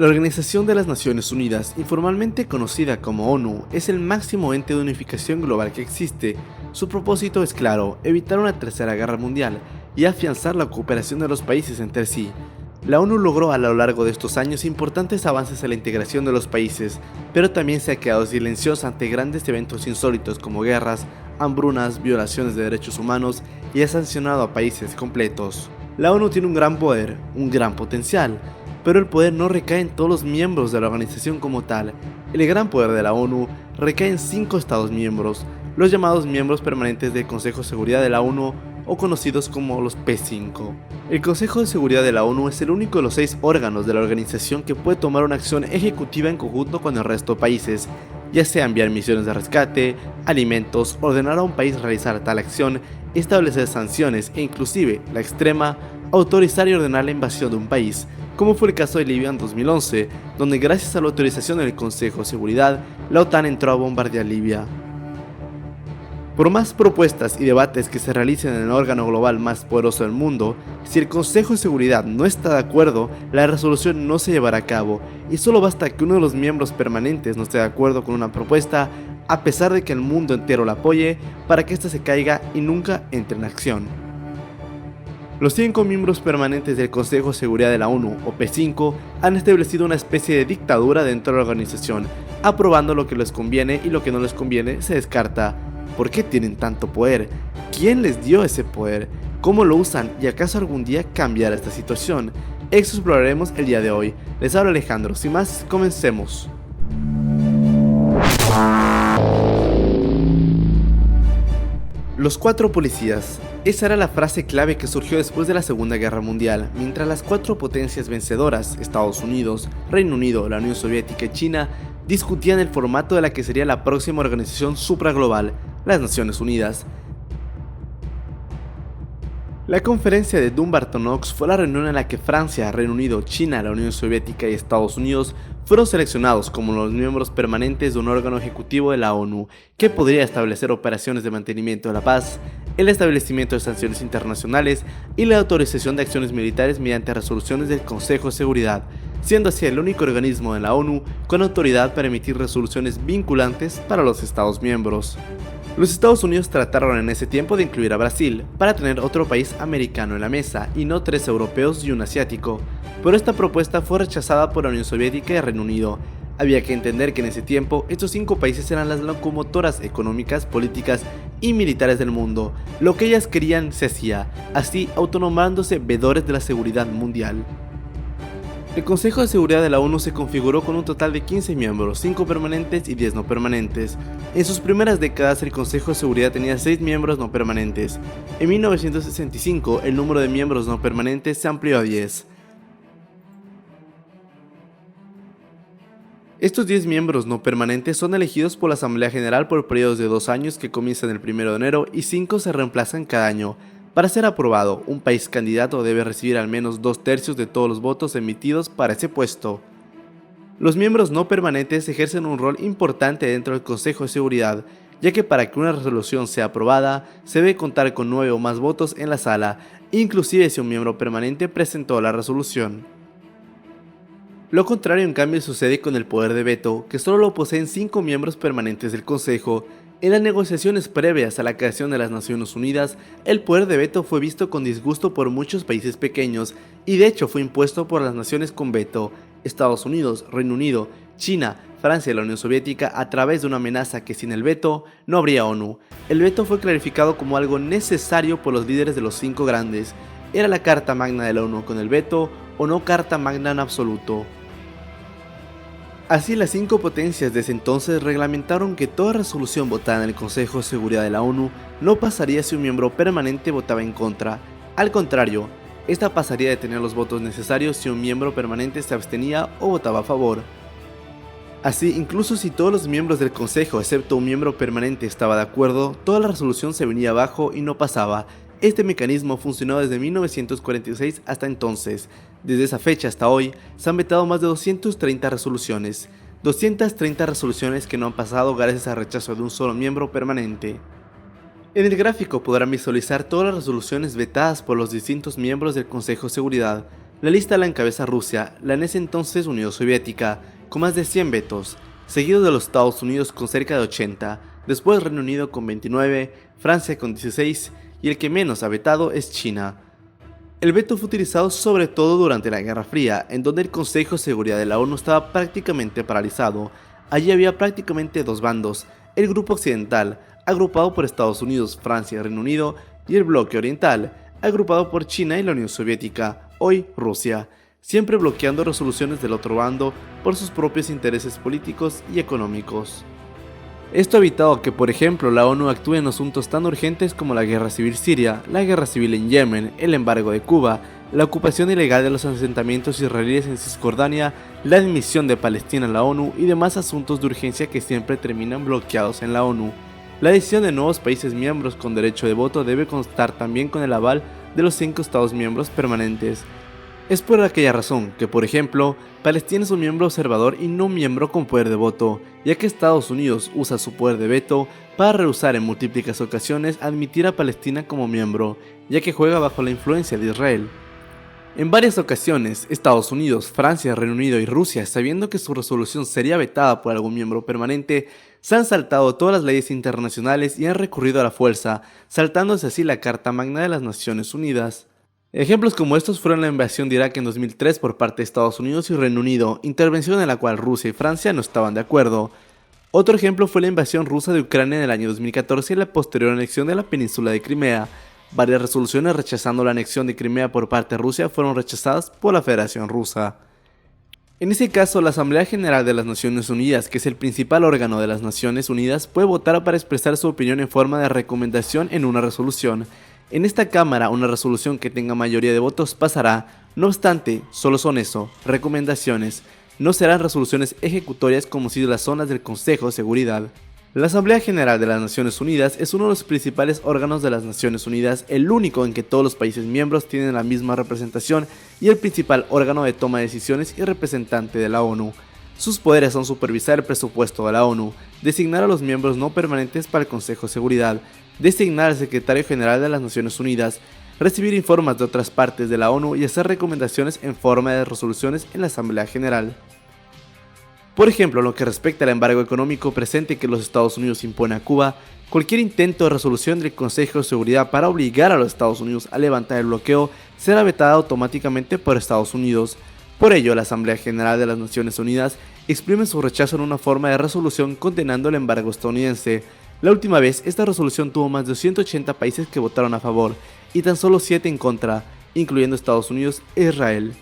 La Organización de las Naciones Unidas, informalmente conocida como ONU, es el máximo ente de unificación global que existe. Su propósito es claro: evitar una tercera guerra mundial y afianzar la cooperación de los países entre sí. La ONU logró a lo largo de estos años importantes avances en la integración de los países, pero también se ha quedado silenciosa ante grandes eventos insólitos como guerras, hambrunas, violaciones de derechos humanos y ha sancionado a países completos. La ONU tiene un gran poder, un gran potencial, pero el poder no recae en todos los miembros de la organización como tal. El gran poder de la ONU recae en 5 Estados miembros, los llamados miembros permanentes del Consejo de Seguridad de la ONU o conocidos como los P5. El Consejo de Seguridad de la ONU es el único de los 6 órganos de la organización que puede tomar una acción ejecutiva en conjunto con el resto de países, ya sea enviar misiones de rescate, alimentos, ordenar a un país realizar tal acción, establecer sanciones e inclusive, la extrema, autorizar y ordenar la invasión de un país, como fue el caso de Libia en 2011, donde gracias a la autorización del Consejo de Seguridad, la OTAN entró a bombardear Libia. Por más propuestas y debates que se realicen en el órgano global más poderoso del mundo, si el Consejo de Seguridad no está de acuerdo, la resolución no se llevará a cabo, y solo basta que uno de los miembros permanentes no esté de acuerdo con una propuesta, a pesar de que el mundo entero la apoye, para que ésta se caiga y nunca entre en acción. Los 5 miembros permanentes del Consejo de Seguridad de la ONU, o P5, han establecido una especie de dictadura dentro de la organización, aprobando lo que les conviene y lo que no les conviene se descarta. ¿Por qué tienen tanto poder? ¿Quién les dio ese poder? ¿Cómo lo usan? ¿Y acaso algún día cambiará esta situación? Eso exploraremos el día de hoy. Les habla Alejandro, sin más, comencemos. Los 4 policías. Esa era la frase clave que surgió después de la Segunda Guerra Mundial, mientras las 4 potencias vencedoras, Estados Unidos, Reino Unido, la Unión Soviética y China, discutían el formato de la que sería la próxima organización supraglobal, las Naciones Unidas. La conferencia de Dumbarton Oaks fue la reunión en la que Francia, Reino Unido, China, la Unión Soviética y Estados Unidos fueron seleccionados como los miembros permanentes de un órgano ejecutivo de la ONU que podría establecer operaciones de mantenimiento de la paz, el establecimiento de sanciones internacionales y la autorización de acciones militares mediante resoluciones del Consejo de Seguridad, siendo así el único organismo de la ONU con autoridad para emitir resoluciones vinculantes para los Estados miembros. Los Estados Unidos trataron en ese tiempo de incluir a Brasil, para tener otro país americano en la mesa y no 3 europeos y un asiático, pero esta propuesta fue rechazada por la Unión Soviética y Reino Unido. Había que entender que en ese tiempo estos 5 países eran las locomotoras económicas, políticas y militares del mundo. Lo que ellas querían se hacía, así autonomándose veedores de la seguridad mundial. El Consejo de Seguridad de la ONU se configuró con un total de 15 miembros, 5 permanentes y 10 no permanentes. En sus primeras décadas el Consejo de Seguridad tenía 6 miembros no permanentes. En 1965 el número de miembros no permanentes se amplió a 10. Estos 10 miembros no permanentes son elegidos por la Asamblea General por periodos de 2 años que comienzan el 1 de enero y 5 se reemplazan cada año. Para ser aprobado, un país candidato debe recibir al menos 2/3 de todos los votos emitidos para ese puesto. Los miembros no permanentes ejercen un rol importante dentro del Consejo de Seguridad, ya que para que una resolución sea aprobada, se debe contar con 9 o más votos en la sala, inclusive si un miembro permanente presentó la resolución. Lo contrario en cambio sucede con el poder de veto, que solo lo poseen 5 miembros permanentes del Consejo. En las negociaciones previas a la creación de las Naciones Unidas, el poder de veto fue visto con disgusto por muchos países pequeños y de hecho fue impuesto por las naciones con veto, Estados Unidos, Reino Unido, China, Francia y la Unión Soviética a través de una amenaza que sin el veto no habría ONU. El veto fue clarificado como algo necesario por los líderes de los 5 grandes. ¿Era la Carta Magna de la ONU con el veto o no Carta Magna en absoluto? Así, las 5 potencias desde entonces reglamentaron que toda resolución votada en el Consejo de Seguridad de la ONU no pasaría si un miembro permanente votaba en contra. Al contrario, esta pasaría de tener los votos necesarios si un miembro permanente se abstenía o votaba a favor. Así, incluso si todos los miembros del Consejo excepto un miembro permanente estaba de acuerdo, toda la resolución se venía abajo y no pasaba. Este mecanismo funcionó desde 1946 hasta entonces. Desde esa fecha hasta hoy, se han vetado más de 230 resoluciones. 230 resoluciones que no han pasado gracias al rechazo de un solo miembro permanente. En el gráfico podrán visualizar todas las resoluciones vetadas por los distintos miembros del Consejo de Seguridad. La lista la encabeza Rusia, la en ese entonces Unión Soviética, con más de 100 vetos, seguido de los Estados Unidos con cerca de 80, después Reino Unido con 29, Francia con 16 y el que menos ha vetado es China. El veto fue utilizado sobre todo durante la Guerra Fría, en donde el Consejo de Seguridad de la ONU estaba prácticamente paralizado. Allí había prácticamente dos bandos, el Grupo Occidental, agrupado por Estados Unidos, Francia y Reino Unido, y el Bloque Oriental, agrupado por China y la Unión Soviética, hoy Rusia, siempre bloqueando resoluciones del otro bando por sus propios intereses políticos y económicos. Esto ha evitado que, por ejemplo, la ONU actúe en asuntos tan urgentes como la guerra civil siria, la guerra civil en Yemen, el embargo de Cuba, la ocupación ilegal de los asentamientos israelíes en Cisjordania, la admisión de Palestina en la ONU y demás asuntos de urgencia que siempre terminan bloqueados en la ONU. La decisión de nuevos países miembros con derecho de voto debe constar también con el aval de los 5 Estados miembros permanentes. Es por aquella razón que, por ejemplo, Palestina es un miembro observador y no un miembro con poder de voto, ya que Estados Unidos usa su poder de veto para rehusar en múltiples ocasiones admitir a Palestina como miembro, ya que juega bajo la influencia de Israel. En varias ocasiones, Estados Unidos, Francia, Reino Unido y Rusia, sabiendo que su resolución sería vetada por algún miembro permanente, se han saltado todas las leyes internacionales y han recurrido a la fuerza, saltándose así la Carta Magna de las Naciones Unidas. Ejemplos como estos fueron la invasión de Irak en 2003 por parte de Estados Unidos y Reino Unido, intervención en la cual Rusia y Francia no estaban de acuerdo. Otro ejemplo fue la invasión rusa de Ucrania en el año 2014 y la posterior anexión de la península de Crimea. Varias resoluciones rechazando la anexión de Crimea por parte de Rusia fueron rechazadas por la Federación Rusa. En ese caso, la Asamblea General de las Naciones Unidas, que es el principal órgano de las Naciones Unidas, puede votar para expresar su opinión en forma de recomendación en una resolución. En esta Cámara, una resolución que tenga mayoría de votos pasará. No obstante, solo son eso, recomendaciones. No serán resoluciones ejecutorias como si las son las del Consejo de Seguridad. La Asamblea General de las Naciones Unidas es uno de los principales órganos de las Naciones Unidas, el único en que todos los países miembros tienen la misma representación y el principal órgano de toma de decisiones y representante de la ONU. Sus poderes son supervisar el presupuesto de la ONU, designar a los miembros no permanentes para el Consejo de Seguridad, designar al Secretario General de las Naciones Unidas, recibir informes de otras partes de la ONU y hacer recomendaciones en forma de resoluciones en la Asamblea General. Por ejemplo, en lo que respecta al embargo económico presente que los Estados Unidos imponen a Cuba, cualquier intento de resolución del Consejo de Seguridad para obligar a los Estados Unidos a levantar el bloqueo será vetada automáticamente por Estados Unidos. Por ello, la Asamblea General de las Naciones Unidas exprime su rechazo en una forma de resolución condenando el embargo estadounidense. La última vez, esta resolución tuvo más de 180 países que votaron a favor y tan solo 7 en contra, incluyendo Estados Unidos e Israel.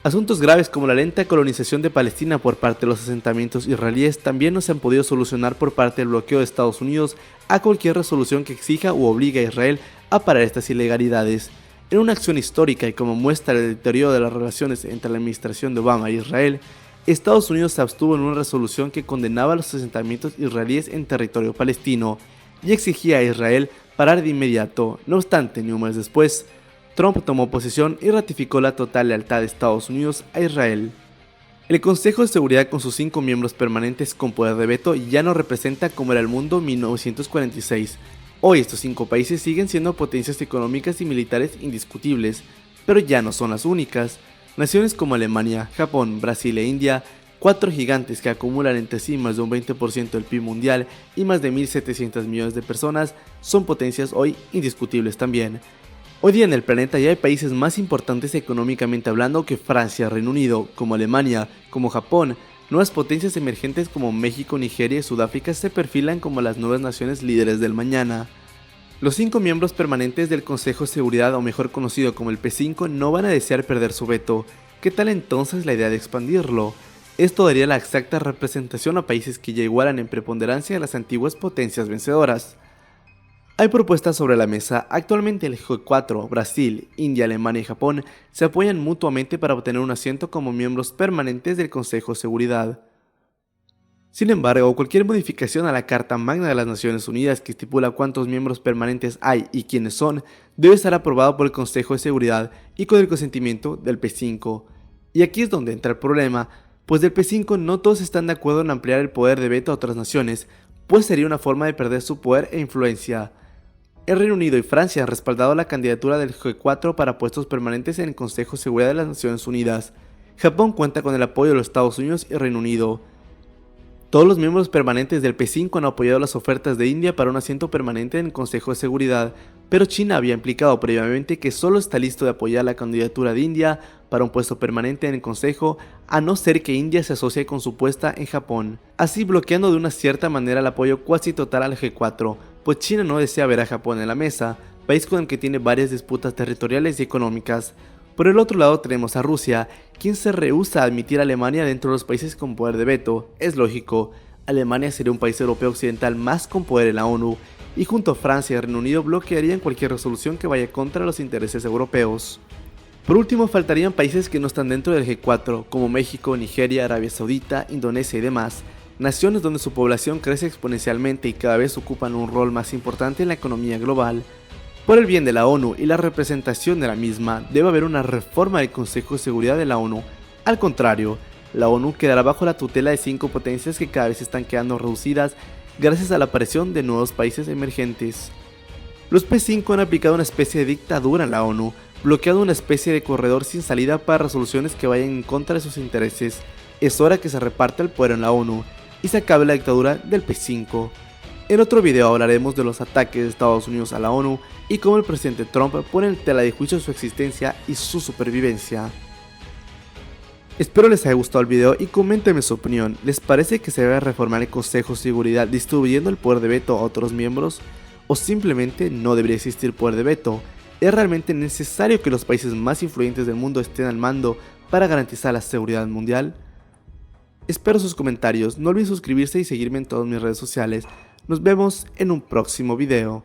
Asuntos graves como la lenta colonización de Palestina por parte de los asentamientos israelíes también no se han podido solucionar por parte del bloqueo de Estados Unidos a cualquier resolución que exija u obligue a Israel a parar estas ilegalidades. En una acción histórica y como muestra del deterioro de las relaciones entre la administración de Obama e Israel, Estados Unidos se abstuvo en una resolución que condenaba los asentamientos israelíes en territorio palestino y exigía a Israel parar de inmediato. No obstante, ni un mes después, Trump tomó posesión y ratificó la total lealtad de Estados Unidos a Israel. El Consejo de Seguridad con sus 5 miembros permanentes con poder de veto ya no representa como era el mundo en 1946. Hoy estos 5 países siguen siendo potencias económicas y militares indiscutibles, pero ya no son las únicas. Naciones como Alemania, Japón, Brasil e India, 4 gigantes que acumulan entre sí más de un 20% del PIB mundial y más de 1.700 millones de personas, son potencias hoy indiscutibles también. Hoy día en el planeta ya hay países más importantes económicamente hablando que Francia, Reino Unido, como Alemania, como Japón. Nuevas potencias emergentes como México, Nigeria y Sudáfrica se perfilan como las nuevas naciones líderes del mañana. Los 5 miembros permanentes del Consejo de Seguridad, o mejor conocido como el P5, no van a desear perder su veto. ¿Qué tal entonces la idea de expandirlo? Esto daría la exacta representación a países que ya igualan en preponderancia a las antiguas potencias vencedoras. Hay propuestas sobre la mesa. Actualmente el G4, Brasil, India, Alemania y Japón se apoyan mutuamente para obtener un asiento como miembros permanentes del Consejo de Seguridad. Sin embargo, cualquier modificación a la Carta Magna de las Naciones Unidas que estipula cuántos miembros permanentes hay y quiénes son, debe estar aprobado por el Consejo de Seguridad y con el consentimiento del P5. Y aquí es donde entra el problema, pues del P5 no todos están de acuerdo en ampliar el poder de veto a otras naciones, pues sería una forma de perder su poder e influencia. El Reino Unido y Francia han respaldado la candidatura del G4 para puestos permanentes en el Consejo de Seguridad de las Naciones Unidas. Japón cuenta con el apoyo de los Estados Unidos y Reino Unido. Todos los miembros permanentes del P5 han apoyado las ofertas de India para un asiento permanente en el Consejo de Seguridad, pero China había implicado previamente que solo está listo de apoyar la candidatura de India para un puesto permanente en el Consejo, a no ser que India se asocie con su puesta en Japón, así bloqueando de una cierta manera el apoyo cuasi total al G4, pues China no desea ver a Japón en la mesa, país con el que tiene varias disputas territoriales y económicas. Por el otro lado tenemos a Rusia, quien se rehúsa a admitir a Alemania dentro de los países con poder de veto. Es lógico, Alemania sería un país europeo occidental más con poder en la ONU, y junto a Francia y Reino Unido bloquearían cualquier resolución que vaya contra los intereses europeos. Por último, faltarían países que no están dentro del G4, como México, Nigeria, Arabia Saudita, Indonesia y demás, naciones donde su población crece exponencialmente y cada vez ocupan un rol más importante en la economía global. Por el bien de la ONU y la representación de la misma, debe haber una reforma del Consejo de Seguridad de la ONU. Al contrario, la ONU quedará bajo la tutela de 5 potencias que cada vez están quedando reducidas gracias a la aparición de nuevos países emergentes. Los P5 han aplicado una especie de dictadura en la ONU, bloqueando una especie de corredor sin salida para resoluciones que vayan en contra de sus intereses. Es hora que se reparta el poder en la ONU y se acabe la dictadura del P5. En otro video hablaremos de los ataques de Estados Unidos a la ONU y cómo el presidente Trump pone en tela de juicio su existencia y su supervivencia. Espero les haya gustado el video y coméntenme su opinión. ¿Les parece que se debe reformar el Consejo de Seguridad distribuyendo el poder de veto a otros miembros? ¿O simplemente no debería existir poder de veto? ¿Es realmente necesario que los países más influyentes del mundo estén al mando para garantizar la seguridad mundial? Espero sus comentarios, no olviden suscribirse y seguirme en todas mis redes sociales. Nos vemos en un próximo video.